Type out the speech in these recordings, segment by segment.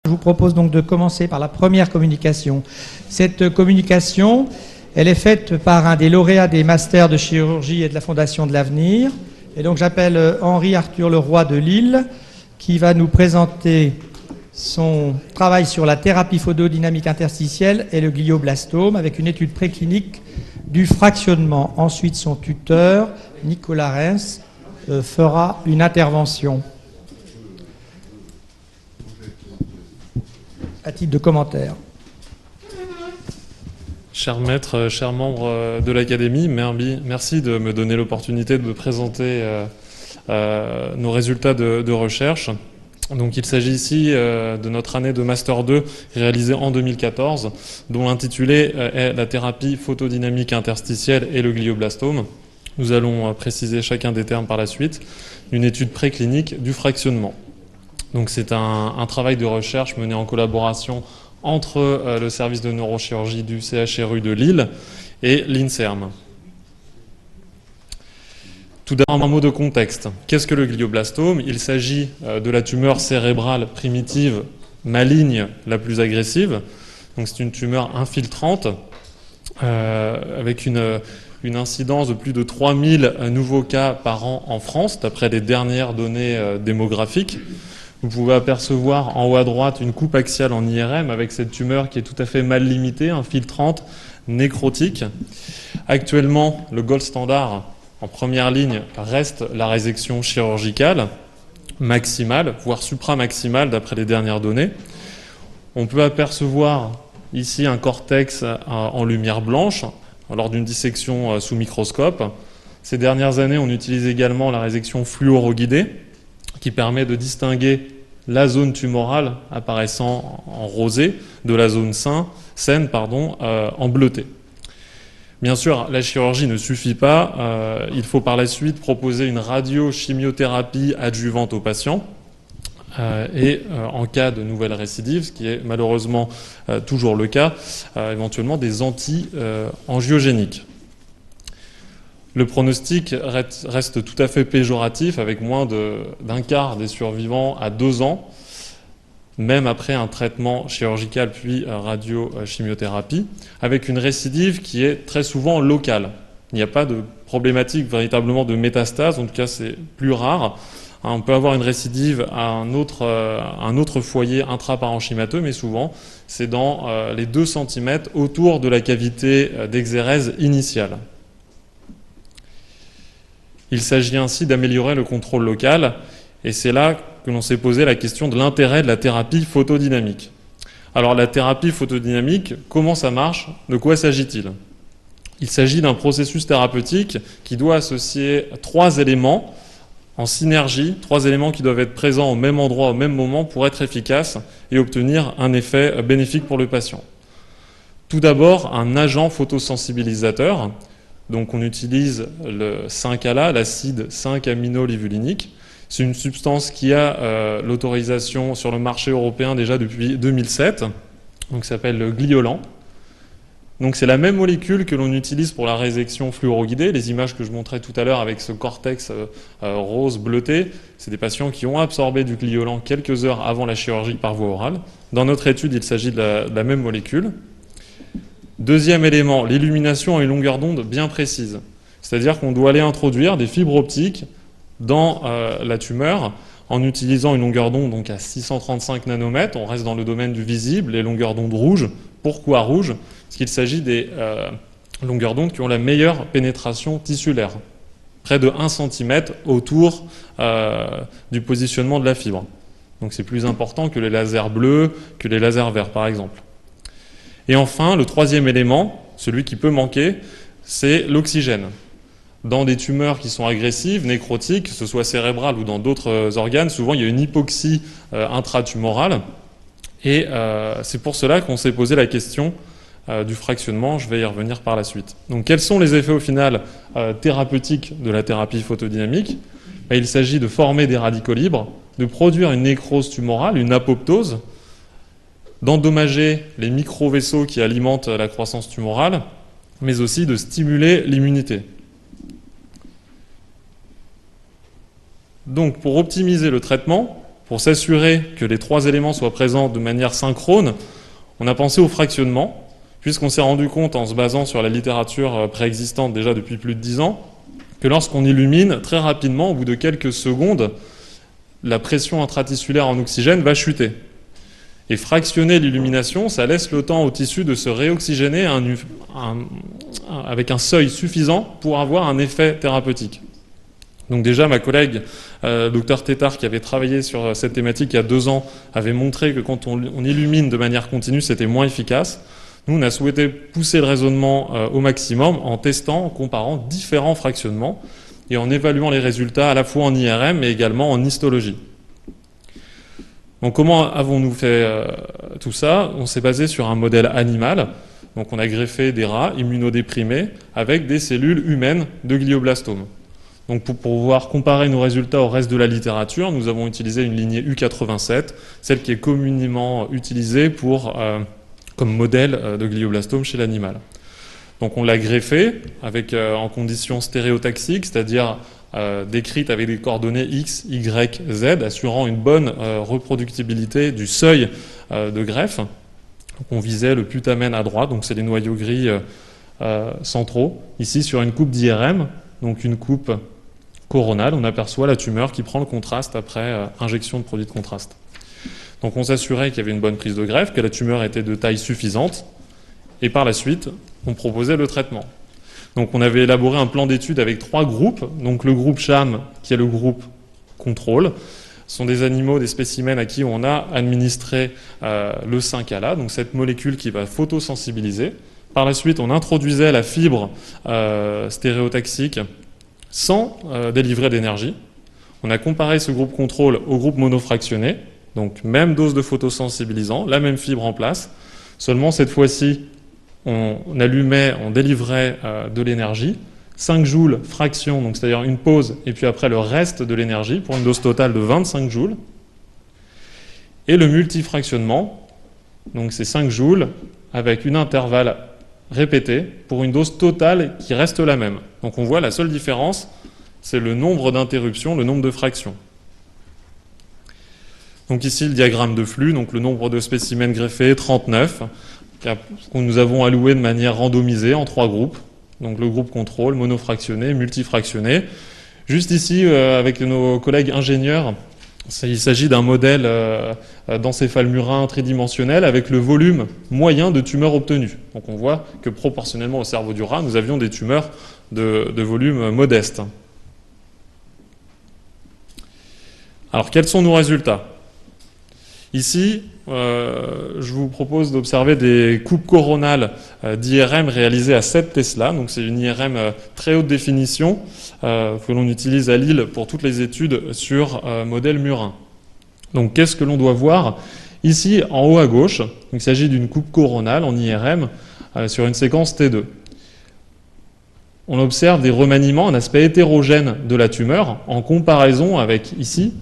Je vous propose donc de commencer par la première communication. Cette communication, elle est faite par un des lauréats des masters de chirurgie et de la Fondation de l'Avenir. Et donc j'appelle Henri-Arthur Leroy de Lille, qui va nous présenter son travail sur la thérapie photodynamique interstitielle et le glioblastome, avec une étude préclinique du fractionnement. Ensuite, son tuteur, Nicolas Reims, fera une intervention à titre de commentaire. Cher maître, chers membres de l'Académie, merci de me donner l'opportunité de me présenter nos résultats de recherche. Donc, il s'agit ici de notre année de Master 2 réalisée en 2014, dont l'intitulé est la thérapie photodynamique interstitielle et le glioblastome. Nous allons préciser chacun des termes par la suite. Une étude préclinique du fractionnement. Donc, c'est un travail de recherche mené en collaboration entre le service de neurochirurgie du CHRU de Lille et l'INSERM. Tout d'abord, un mot de contexte. Qu'est-ce que le glioblastome? Il s'agit de la tumeur cérébrale primitive maligne la plus agressive. Donc, c'est une tumeur infiltrante avec une incidence de plus de 3000 nouveaux cas par an en France, d'après les dernières données démographiques. Vous pouvez apercevoir en haut à droite une coupe axiale en IRM avec cette tumeur qui est tout à fait mal limitée, infiltrante, nécrotique. Actuellement, le gold standard en première ligne reste la résection chirurgicale maximale, voire supramaximale d'après les dernières données. On peut apercevoir ici un cortex en lumière blanche lors d'une dissection sous microscope. Ces dernières années, on utilise également la résection fluoroguidée qui permet de distinguer la zone tumorale apparaissant en rosé de la zone saine en bleuté. Bien sûr, la chirurgie ne suffit pas. Il faut par la suite proposer une radiochimiothérapie adjuvante aux patients et en cas de nouvelles récidives, ce qui est malheureusement toujours le cas, éventuellement des anti-angiogéniques. Le pronostic reste tout à fait péjoratif, avec moins d'un quart des survivants à 2 ans, même après un traitement chirurgical puis radiochimiothérapie, avec une récidive qui est très souvent locale. Il n'y a pas de problématique véritablement de métastase, en tout cas c'est plus rare. On peut avoir une récidive à un autre foyer intraparenchymateux, mais souvent c'est dans les 2 cm autour de la cavité d'exérèse initiale. Il s'agit ainsi d'améliorer le contrôle local, et c'est là que l'on s'est posé la question de l'intérêt de la thérapie photodynamique. Alors la thérapie photodynamique, comment ça marche? De quoi s'agit-il? Il s'agit d'un processus thérapeutique qui doit associer 3 éléments en synergie, 3 éléments qui doivent être présents au même endroit, au même moment pour être efficaces et obtenir un effet bénéfique pour le patient. Tout d'abord, un agent photosensibilisateur. Donc on utilise le 5-ALA, l'acide 5-aminolivulinique. C'est une substance qui a l'autorisation sur le marché européen déjà depuis 2007, donc ça s'appelle le Gliolan. Donc c'est la même molécule que l'on utilise pour la résection fluoroguidée. Les images que je montrais tout à l'heure avec ce cortex rose bleuté, c'est des patients qui ont absorbé du Gliolan quelques heures avant la chirurgie par voie orale. Dans notre étude, il s'agit de la même molécule. Deuxième élément, l'illumination à une longueur d'onde bien précise. C'est-à-dire qu'on doit aller introduire des fibres optiques dans la tumeur en utilisant une longueur d'onde donc à 635 nanomètres. On reste dans le domaine du visible, les longueurs d'onde rouges. Pourquoi rouges? Parce qu'il s'agit des longueurs d'onde qui ont la meilleure pénétration tissulaire. Près de 1 cm autour du positionnement de la fibre. Donc c'est plus important que les lasers bleus, que les lasers verts par exemple. Et enfin, le troisième élément, celui qui peut manquer, c'est l'oxygène. Dans des tumeurs qui sont agressives, nécrotiques, que ce soit cérébrales ou dans d'autres organes, souvent il y a une hypoxie intratumorale. Et c'est pour cela qu'on s'est posé la question du fractionnement. Je vais y revenir par la suite. Donc quels sont les effets au final thérapeutiques de la thérapie photodynamique? Il s'agit de former des radicaux libres, de produire une nécrose tumorale, une apoptose, d'endommager les micro-vaisseaux qui alimentent la croissance tumorale, mais aussi de stimuler l'immunité. Donc, pour optimiser le traitement, Pour s'assurer que les 3 éléments soient présents de manière synchrone, on a pensé au fractionnement, puisqu'on s'est rendu compte, en se basant sur la littérature préexistante déjà depuis plus de 10 ans, que lorsqu'on illumine, très rapidement, au bout de quelques secondes, la pression intratissulaire en oxygène va chuter. Et fractionner l'illumination, ça laisse le temps au tissu de se réoxygéner avec un seuil suffisant pour avoir un effet thérapeutique. Donc déjà, ma collègue, Dr Tétard, qui avait travaillé sur cette thématique il y a 2 ans, avait montré que quand on illumine de manière continue, c'était moins efficace. Nous, on a souhaité pousser le raisonnement au maximum en testant, en comparant différents fractionnements et en évaluant les résultats à la fois en IRM mais également en histologie. Donc comment avons-nous fait tout ça? On s'est basé sur un modèle animal. Donc on a greffé des rats immunodéprimés avec des cellules humaines de glioblastome. Donc pour pouvoir comparer nos résultats au reste de la littérature, nous avons utilisé une lignée U87, celle qui est communément utilisée comme modèle de glioblastome chez l'animal. Donc on l'a greffé en conditions stéréotaxiques, c'est-à-dire décrites avec des coordonnées X, Y, Z, assurant une bonne reproductibilité du seuil de greffe. Donc on visait le putamen à droite, donc c'est les noyaux gris centraux. Ici sur une coupe d'IRM, donc une coupe coronale, on aperçoit la tumeur qui prend le contraste après injection de produit de contraste. Donc on s'assurait qu'il y avait une bonne prise de greffe, que la tumeur était de taille suffisante, et par la suite, on proposait le traitement. Donc on avait élaboré un plan d'étude avec 3 groupes. Donc le groupe CHAM, qui est le groupe contrôle, ce sont des animaux, des spécimens à qui on a administré le 5-ALA, donc cette molécule qui va photosensibiliser. Par la suite, on introduisait la fibre stéréotaxique sans délivrer d'énergie. On a comparé ce groupe contrôle au groupe monofractionné, donc même dose de photosensibilisant, la même fibre en place, seulement cette fois-ci, on délivrait de l'énergie, 5 joules fraction, donc c'est-à-dire une pause, et puis après le reste de l'énergie, pour une dose totale de 25 joules. Et le multifractionnement, donc c'est 5 joules, avec une intervalle répété, pour une dose totale qui reste la même. Donc on voit la seule différence, c'est le nombre d'interruptions, le nombre de fractions. Donc ici le diagramme de flux, donc le nombre de spécimens greffés, 39, que nous avons alloué de manière randomisée en 3 groupes. Donc le groupe contrôle, monofractionné, multifractionné. Juste ici, avec nos collègues ingénieurs, il s'agit d'un modèle d'encéphale-murin tridimensionnel avec le volume moyen de tumeurs obtenues. Donc on voit que proportionnellement au cerveau du rat, nous avions des tumeurs de volume modeste. Alors quels sont nos résultats ? Ici, je vous propose d'observer des coupes coronales d'IRM réalisées à 7 Tesla. Donc c'est une IRM très haute définition que l'on utilise à Lille pour toutes les études sur modèle murin. Donc qu'est-ce que l'on doit voir ? Ici, en haut à gauche, il s'agit d'une coupe coronale en IRM sur une séquence T2. On observe des remaniements, un aspect hétérogène de la tumeur en comparaison avec ici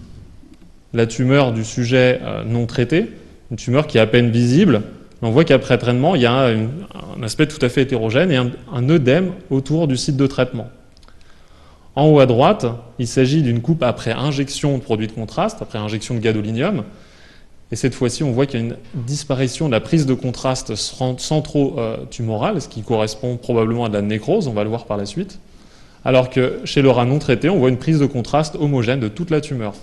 la tumeur du sujet non traité, une tumeur qui est à peine visible. On voit qu'après traitement, il y a un aspect tout à fait hétérogène et un œdème autour du site de traitement. En haut à droite, il s'agit d'une coupe après injection de produit de contraste, après injection de gadolinium. Et cette fois-ci, on voit qu'il y a une disparition de la prise de contraste centro-tumorale, ce qui correspond probablement à de la nécrose, on va le voir par la suite. Alors que chez le rat non traité, on voit une prise de contraste homogène de toute la tumeur.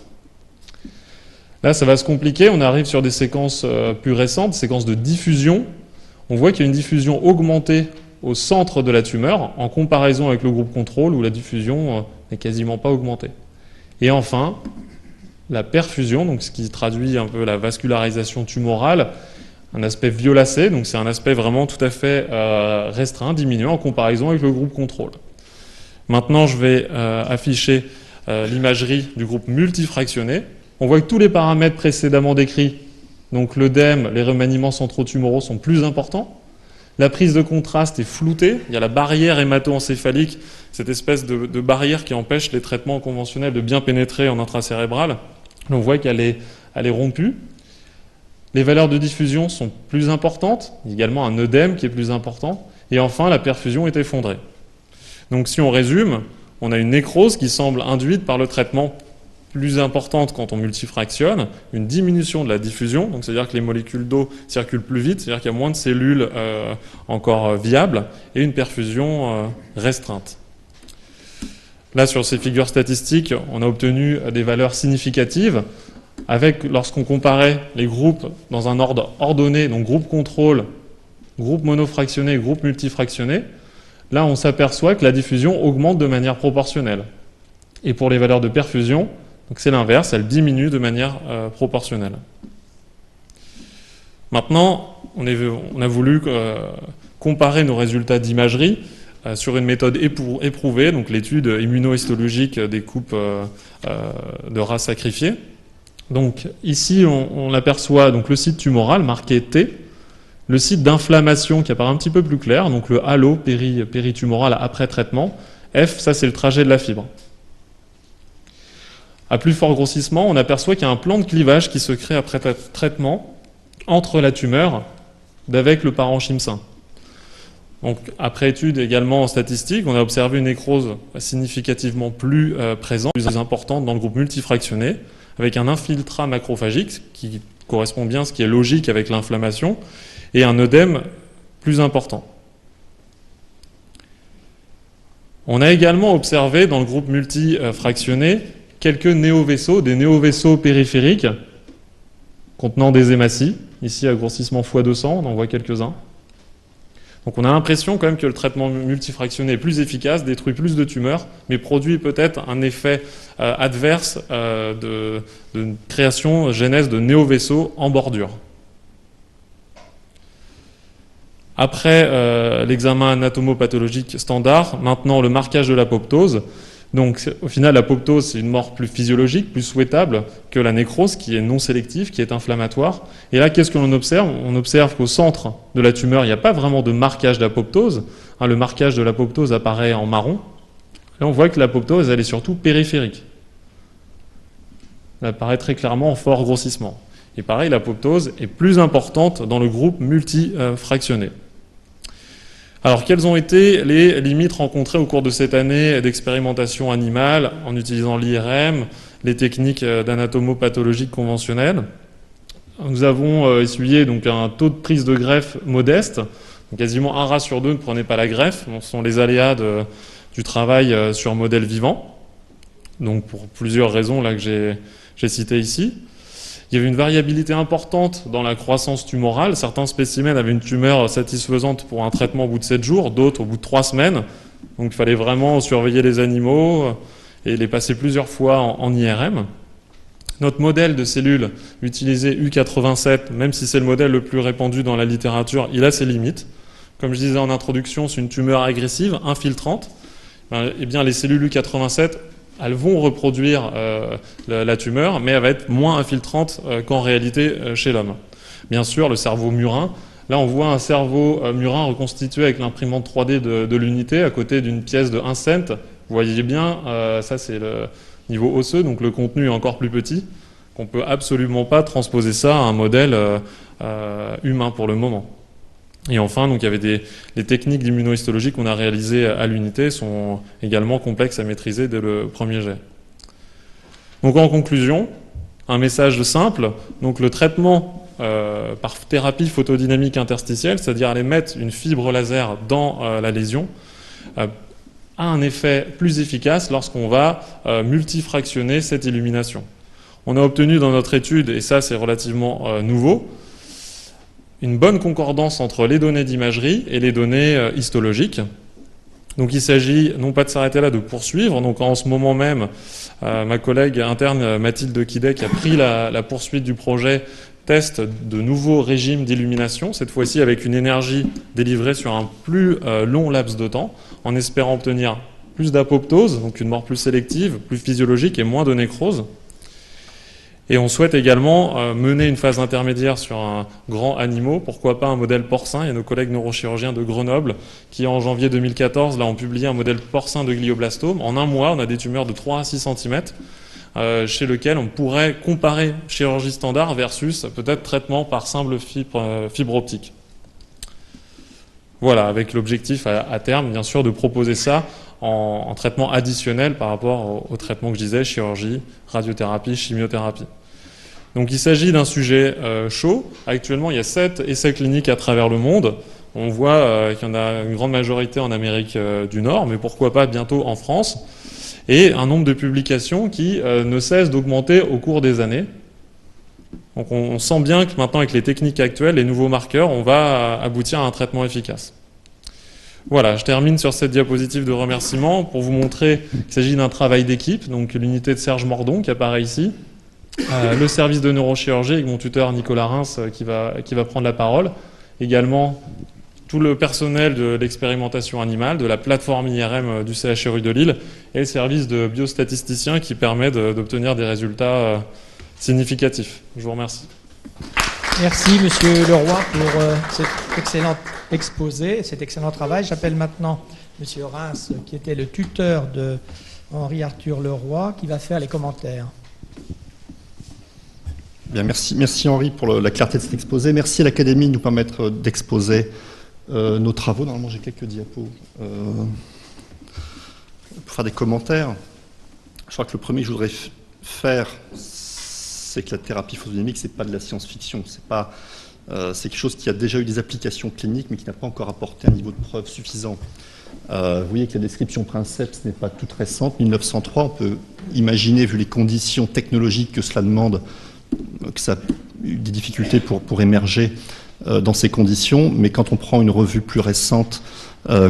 Là, ça va se compliquer. On arrive sur des séquences plus récentes, séquences de diffusion. On voit qu'il y a une diffusion augmentée au centre de la tumeur en comparaison avec le groupe contrôle où la diffusion n'est quasiment pas augmentée. Et enfin, la perfusion, donc ce qui traduit un peu la vascularisation tumorale, un aspect violacé, donc c'est un aspect vraiment tout à fait restreint, diminué en comparaison avec le groupe contrôle. Maintenant, je vais afficher l'imagerie du groupe multifractionné. On voit que tous les paramètres précédemment décrits, donc l'œdème, les remaniements centrotumoraux sont plus importants. La prise de contraste est floutée. Il y a la barrière hémato-encéphalique, cette espèce de barrière qui empêche les traitements conventionnels de bien pénétrer en intracérébral. On voit qu'elle est rompue. Les valeurs de diffusion sont plus importantes. Il y a également un œdème qui est plus important. Et enfin, la perfusion est effondrée. Donc si on résume, on a une nécrose qui semble induite par le traitement plus importante quand on multifractionne, une diminution de la diffusion, donc c'est-à-dire que les molécules d'eau circulent plus vite, c'est-à-dire qu'il y a moins de cellules encore viables, et une perfusion restreinte. Là, sur ces figures statistiques, on a obtenu des valeurs significatives, avec, lorsqu'on comparait les groupes dans un ordre ordonné, donc groupe contrôle, groupe monofractionné, groupe multifractionné, là on s'aperçoit que la diffusion augmente de manière proportionnelle. Et pour les valeurs de perfusion, c'est l'inverse, elle diminue de manière proportionnelle. Maintenant, on a voulu comparer nos résultats d'imagerie sur une méthode éprouvée, donc l'étude immunohistologique des coupes de rats sacrifiés. Donc ici, on aperçoit donc, le site tumoral marqué T, le site d'inflammation qui apparaît un petit peu plus clair, donc le halo péritumoral après traitement. F, ça c'est le trajet de la fibre. À plus fort grossissement, on aperçoit qu'il y a un plan de clivage qui se crée après traitement entre la tumeur avec le parenchyme sain. Donc, après étude également en statistique, on a observé une nécrose significativement plus présente, plus importante dans le groupe multifractionné, avec un infiltrat macrophagique qui correspond bien à ce qui est logique avec l'inflammation, et un œdème plus important. On a également observé dans le groupe multifractionné quelques néovaisseaux, des néovaisseaux périphériques contenant des hématies. Ici, à grossissement x200, on en voit quelques-uns. Donc on a l'impression quand même que le traitement multifractionné est plus efficace, détruit plus de tumeurs, mais produit peut-être un effet adverse de création, genèse de néovaisseaux en bordure. Après l'examen anatomopathologique standard, maintenant le marquage de l'apoptose. Donc au final, l'apoptose, c'est une mort plus physiologique, plus souhaitable que la nécrose, qui est non sélective, qui est inflammatoire. Et là, qu'est-ce que l'on observe? On observe qu'au centre de la tumeur, il n'y a pas vraiment de marquage d'apoptose. Le marquage de l'apoptose apparaît en marron. Là, on voit que l'apoptose, elle est surtout périphérique. Elle apparaît très clairement en fort grossissement. Et pareil, l'apoptose est plus importante dans le groupe multifractionné. Alors, quelles ont été les limites rencontrées au cours de cette année d'expérimentation animale en utilisant l'IRM, les techniques d'anatomopathologie conventionnelles? Nous avons essuyé donc, un taux de prise de greffe modeste. Donc, quasiment un rat sur deux ne prenait pas la greffe. Ce sont les aléas du travail sur modèle vivant. Donc, pour plusieurs raisons là, que j'ai citées ici. Il y avait une variabilité importante dans la croissance tumorale. Certains spécimens avaient une tumeur satisfaisante pour un traitement au bout de 7 jours, d'autres au bout de 3 semaines. Donc il fallait vraiment surveiller les animaux et les passer plusieurs fois en IRM. Notre modèle de cellules utilisé U87, même si c'est le modèle le plus répandu dans la littérature, il a ses limites. Comme je disais en introduction, c'est une tumeur agressive, infiltrante. Eh bien, les cellules U87, elles vont reproduire la tumeur, mais elle va être moins infiltrante qu'en réalité chez l'homme. Bien sûr, le cerveau murin. Là, on voit un cerveau murin reconstitué avec l'imprimante 3D de l'unité à côté d'une pièce de 1 cent. Vous voyez bien, ça c'est le niveau osseux, donc le contenu est encore plus petit. On ne peut absolument pas transposer ça à un modèle humain pour le moment. Et enfin, donc, il y avait les techniques d'immunohistologie qu'on a réalisées à l'unité sont également complexes à maîtriser dès le premier jet. Donc en conclusion, un message simple, donc le traitement par thérapie photodynamique interstitielle, c'est-à-dire aller mettre une fibre laser dans la lésion, a un effet plus efficace lorsqu'on va multifractionner cette illumination. On a obtenu dans notre étude, et ça c'est relativement nouveau, une bonne concordance entre les données d'imagerie et les données histologiques. Donc il s'agit non pas de s'arrêter là, de poursuivre. Donc en ce moment même, ma collègue interne Mathilde Quidet, qui a pris la poursuite du projet, teste de nouveaux régimes d'illumination, cette fois-ci avec une énergie délivrée sur un plus long laps de temps, en espérant obtenir plus d'apoptose, donc une mort plus sélective, plus physiologique et moins de nécrose. Et on souhaite également mener une phase intermédiaire sur un grand animal, pourquoi pas un modèle porcin. Il y a nos collègues neurochirurgiens de Grenoble qui, en janvier 2014, là, ont publié un modèle porcin de glioblastome. En un mois, on a des tumeurs de 3 à 6 cm, chez lesquelles on pourrait comparer chirurgie standard versus peut-être traitement par simple fibre optique. Voilà, avec l'objectif à terme, bien sûr, de proposer ça en traitement additionnel par rapport au traitement que je disais, chirurgie, radiothérapie, chimiothérapie. Donc il s'agit d'un sujet chaud. Actuellement, il y a 7 essais cliniques à travers le monde. On voit qu'il y en a une grande majorité en Amérique du Nord, mais pourquoi pas bientôt en France. Et un nombre de publications qui ne cesse d'augmenter au cours des années. Donc on sent bien que maintenant, avec les techniques actuelles, les nouveaux marqueurs, on va aboutir à un traitement efficace. Voilà, je termine sur cette diapositive de remerciement pour vous montrer qu'il s'agit d'un travail d'équipe. Donc l'unité de Serge Mordon qui apparaît ici. Le service de neurochirurgie avec mon tuteur Nicolas Reims qui va prendre la parole. Également tout le personnel de l'expérimentation animale, de la plateforme IRM du CHRU de Lille et le service de biostatisticien qui permet d'obtenir des résultats significatifs. Je vous remercie. Merci Monsieur Leroy pour cet excellent exposé, cet excellent travail. J'appelle maintenant Monsieur Reims qui était le tuteur de Henri Arthur Leroy qui va faire les commentaires. Bien, merci Henri pour la clarté de cet exposé. Merci à l'Académie de nous permettre d'exposer nos travaux. Normalement, j'ai quelques diapos pour faire des commentaires. Je crois que le premier que je voudrais faire, c'est que la thérapie photodynamique, c'est pas de la science-fiction. C'est quelque chose qui a déjà eu des applications cliniques, mais qui n'a pas encore apporté un niveau de preuve suffisant. Vous voyez que la description Princeps n'est pas toute récente. 1903, on peut imaginer, vu les conditions technologiques que cela demande, que ça a eu des difficultés pour émerger dans ces conditions, mais quand on prend une revue plus récente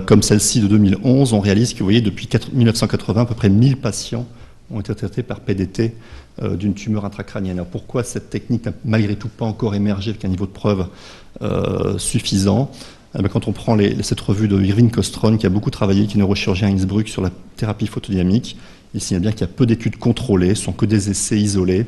comme celle-ci de 2011, on réalise que, vous voyez, depuis 1980, à peu près 1000 patients ont été traités par PDT d'une tumeur intracrânienne. Alors pourquoi cette technique n'a malgré tout pas encore émergé avec un niveau de preuve suffisant? Quand on prend cette revue de Irving Kostron, qui a beaucoup travaillé, qui est neurochirurgien à Innsbruck sur la thérapie photodynamique, il signale bien qu'il y a peu d'études contrôlées, ce sont que des essais isolés,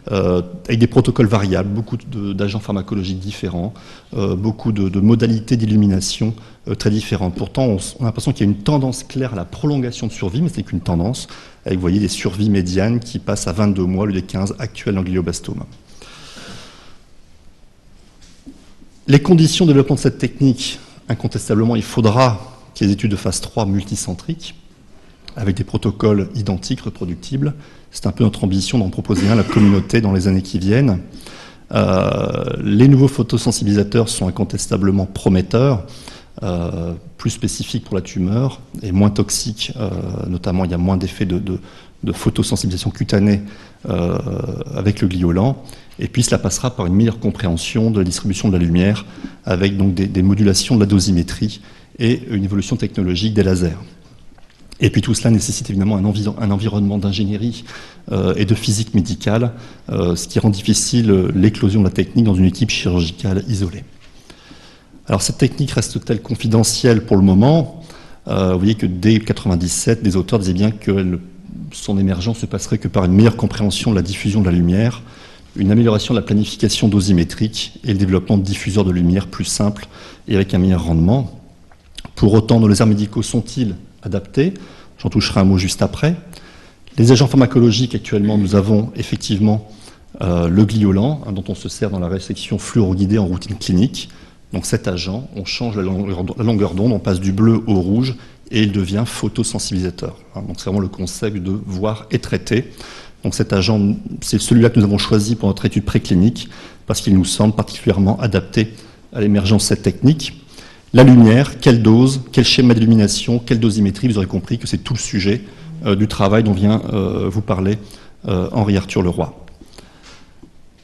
avec des protocoles variables, beaucoup d'agents pharmacologiques différents, beaucoup de modalités d'illumination très différentes. Pourtant, on a l'impression qu'il y a une tendance claire à la prolongation de survie, mais c'est qu'une tendance, avec, vous voyez, des survies médianes qui passent à 22 mois, au lieu des 15 actuels dans le glioblastome. Les conditions de développement de cette technique, incontestablement, il faudra qu'il y ait des études de phase 3 multicentriques, avec des protocoles identiques, reproductibles. C'est un peu notre ambition d'en proposer un à la communauté dans les années qui viennent. Les nouveaux photosensibilisateurs sont incontestablement prometteurs, plus spécifiques pour la tumeur et moins toxiques, notamment il y a moins d'effets de photosensibilisation cutanée avec le gliolan. Et puis cela passera par une meilleure compréhension de la distribution de la lumière, avec donc des modulations de la dosimétrie et une évolution technologique des lasers. Et puis tout cela nécessite évidemment un environnement d'ingénierie et de physique médicale, ce qui rend difficile l'éclosion de la technique dans une équipe chirurgicale isolée. Alors cette technique reste-t-elle confidentielle pour le moment? Vous voyez que dès 1997, des auteurs disaient bien que son émergence se passerait que par une meilleure compréhension de la diffusion de la lumière, une amélioration de la planification dosimétrique et le développement de diffuseurs de lumière plus simples et avec un meilleur rendement. Pour autant, nos lasers médicaux sont-ils adaptés? J'en toucherai un mot juste après. Les agents pharmacologiques, actuellement, nous avons effectivement le gliolan, dont on se sert dans la résection fluoroguidée en routine clinique. Donc cet agent, on change la longueur d'onde, on passe du bleu au rouge, et il devient photosensibilisateur. Donc c'est vraiment le concept de voir et traiter. Donc cet agent, c'est celui-là que nous avons choisi pour notre étude préclinique, parce qu'il nous semble particulièrement adapté à l'émergence de cette technique. La lumière, quelle dose, quel schéma d'illumination, quelle dosimétrie, vous aurez compris que c'est tout le sujet du travail dont vient vous parler Henri Arthur Leroy.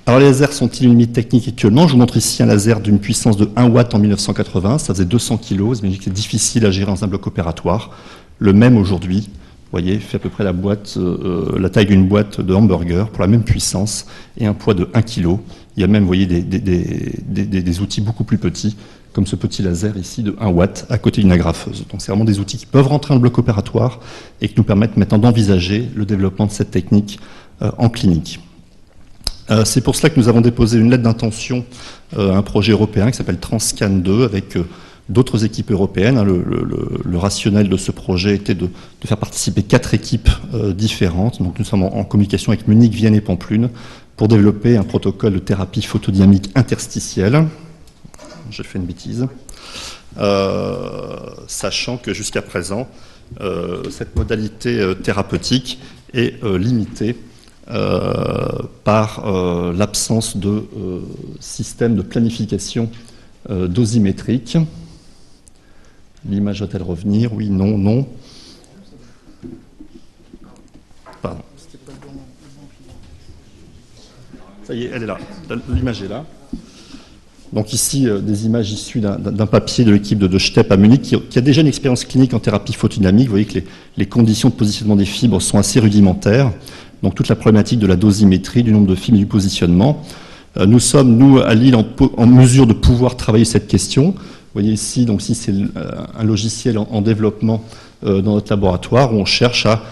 Alors les lasers sont-ils une limite technique actuellement? Je vous montre ici un laser d'une puissance de 1 watt en 1980, ça faisait 200 kg, vous imaginez que c'est difficile à gérer dans un bloc opératoire. Le même aujourd'hui, vous voyez, fait à peu près la taille d'une boîte de hamburger pour la même puissance et un poids de 1 kg. Il y a même, vous voyez, des outils beaucoup plus petits, comme ce petit laser ici de 1 watt à côté d'une agrafeuse. Donc c'est vraiment des outils qui peuvent rentrer dans le bloc opératoire et qui nous permettent maintenant d'envisager le développement de cette technique en clinique. C'est pour cela que nous avons déposé une lettre d'intention à un projet européen qui s'appelle Transcan 2 avec d'autres équipes européennes. Le rationnel de ce projet était de faire participer 4 équipes différentes. Donc nous sommes en communication avec Munich, Vienne et Pampelune pour développer un protocole de thérapie photodynamique interstitielle. J'ai fait une bêtise. Sachant que jusqu'à présent, cette modalité thérapeutique est limitée par l'absence de système de planification dosimétrique. L'image va-t-elle revenir? Oui, non, non. Pardon. Ça y est, elle est là. L'image est là. Donc ici, des images issues d'un papier de l'équipe de Stepp à Munich qui a déjà une expérience clinique en thérapie photodynamique. Vous voyez que les conditions de positionnement des fibres sont assez rudimentaires. Donc toute la problématique de la dosimétrie, du nombre de fibres et du positionnement. Nous sommes, nous, à Lille, en mesure de pouvoir travailler cette question. Vous voyez ici, donc ici c'est un logiciel en développement dans notre laboratoire où on cherche à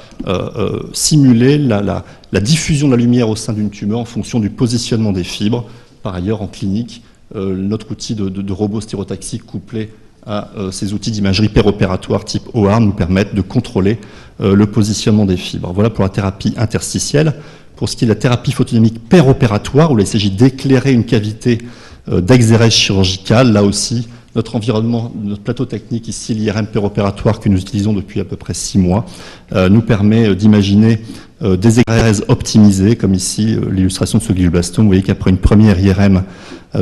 simuler la diffusion de la lumière au sein d'une tumeur en fonction du positionnement des fibres. Par ailleurs, en clinique, notre outil de robot stéréotaxique couplé à ces outils d'imagerie péropératoire type OAR nous permettent de contrôler le positionnement des fibres. Voilà pour la thérapie interstitielle. Pour ce qui est de la thérapie photodynamique péropératoire, où il s'agit d'éclairer une cavité d'exérèse chirurgicale, là aussi, notre environnement, notre plateau technique ici, l'IRM péropératoire que nous utilisons depuis à peu près 6 mois, nous permet d'imaginer des exérèses optimisées, comme ici l'illustration de ce glioblastome. Vous voyez qu'après une première IRM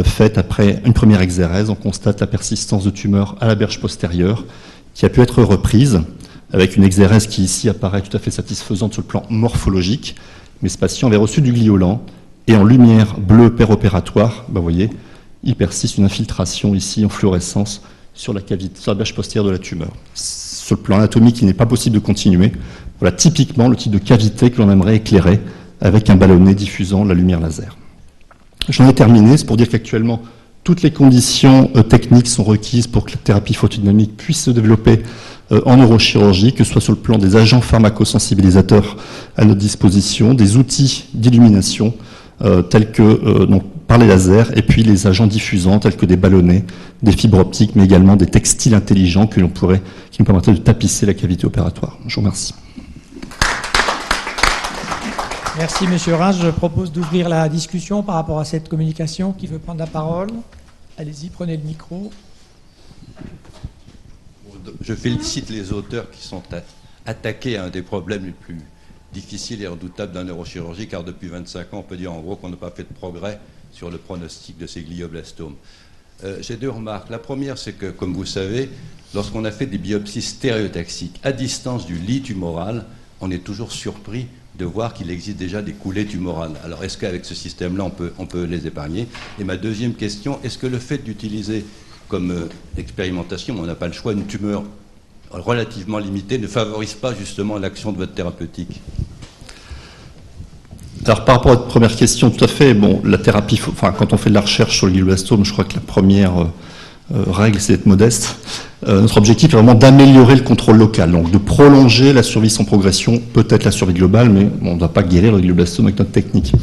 faite, après une première exérèse, on constate la persistance de tumeurs à la berge postérieure, qui a pu être reprise, avec une exérèse qui ici apparaît tout à fait satisfaisante sur le plan morphologique. Mais ce patient avait reçu du gliolan, et en lumière bleue péropératoire, vous voyez, il persiste une infiltration ici en fluorescence sur la cavité, sur la berge postérieure de la tumeur. Sur le plan anatomique, il n'est pas possible de continuer. Voilà typiquement le type de cavité que l'on aimerait éclairer avec un ballonnet diffusant la lumière laser. J'en ai terminé, c'est pour dire qu'actuellement, toutes les conditions techniques sont requises pour que la thérapie photodynamique puisse se développer en neurochirurgie, que ce soit sur le plan des agents pharmacosensibilisateurs à notre disposition, des outils d'illumination tels que donc, par les lasers, et puis les agents diffusants tels que des ballonnets, des fibres optiques, mais également des textiles intelligents qui nous permettraient de tapisser la cavité opératoire. Je vous remercie. Merci Monsieur Reims. Je propose d'ouvrir la discussion par rapport à cette communication. Qui veut prendre la parole? Allez-y, prenez le micro. Je félicite les auteurs qui sont attaqués à un des problèmes les plus difficiles et redoutables d'un neurochirurgie, car depuis 25 ans, on peut dire en gros qu'on n'a pas fait de progrès sur le pronostic de ces glioblastomes. J'ai 2 remarques. La première, c'est que, comme vous savez, lorsqu'on a fait des biopsies stéréotaxiques à distance du lit tumoral, on est toujours surpris de voir qu'il existe déjà des coulées tumorales. Alors, est-ce qu'avec ce système-là, on peut les épargner? Et ma deuxième question, est-ce que le fait d'utiliser comme expérimentation, on n'a pas le choix, une tumeur relativement limitée, ne favorise pas justement l'action de votre thérapeutique? Alors par rapport à votre première question, tout à fait, bon, la thérapie, quand on fait de la recherche sur le glioblastome, je crois que la première règle, c'est d'être modeste. Notre objectif est vraiment d'améliorer le contrôle local, donc de prolonger la survie sans progression, peut-être la survie globale, mais on ne doit pas guérir le glioblastome avec notre technique.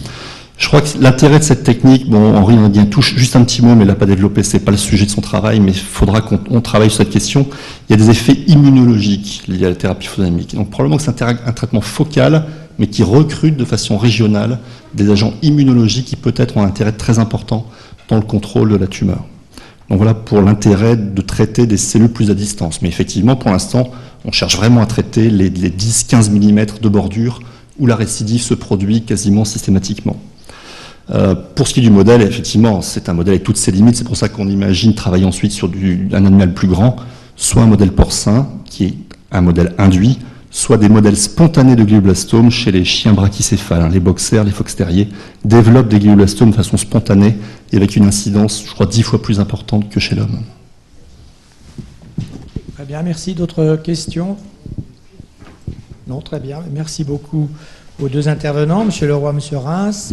Je crois que l'intérêt de cette technique, bon, Henri en a dit touche juste un petit mot, mais il l'a pas développé, c'est pas le sujet de son travail, mais il faudra qu'on travaille sur cette question. Il y a des effets immunologiques liés à la thérapie photodynamique. Donc probablement que c'est un traitement focal, mais qui recrute de façon régionale des agents immunologiques qui peut-être ont un intérêt très important dans le contrôle de la tumeur. Donc voilà pour l'intérêt de traiter des cellules plus à distance. Mais effectivement, pour l'instant, on cherche vraiment à traiter les 10-15 mm de bordure où la récidive se produit quasiment systématiquement. Pour ce qui est du modèle, effectivement, c'est un modèle avec toutes ses limites. C'est pour ça qu'on imagine travailler ensuite sur un animal plus grand, soit un modèle porcin, qui est un modèle induit, soit des modèles spontanés de glioblastomes chez les chiens brachycéphales. Les boxers, les fox terriers développent des glioblastomes de façon spontanée et avec une incidence, je crois, 10 fois plus importante que chez l'homme. Très bien, merci. D'autres questions? Non, très bien. Merci beaucoup aux 2 intervenants, Monsieur Leroy, Monsieur Reims.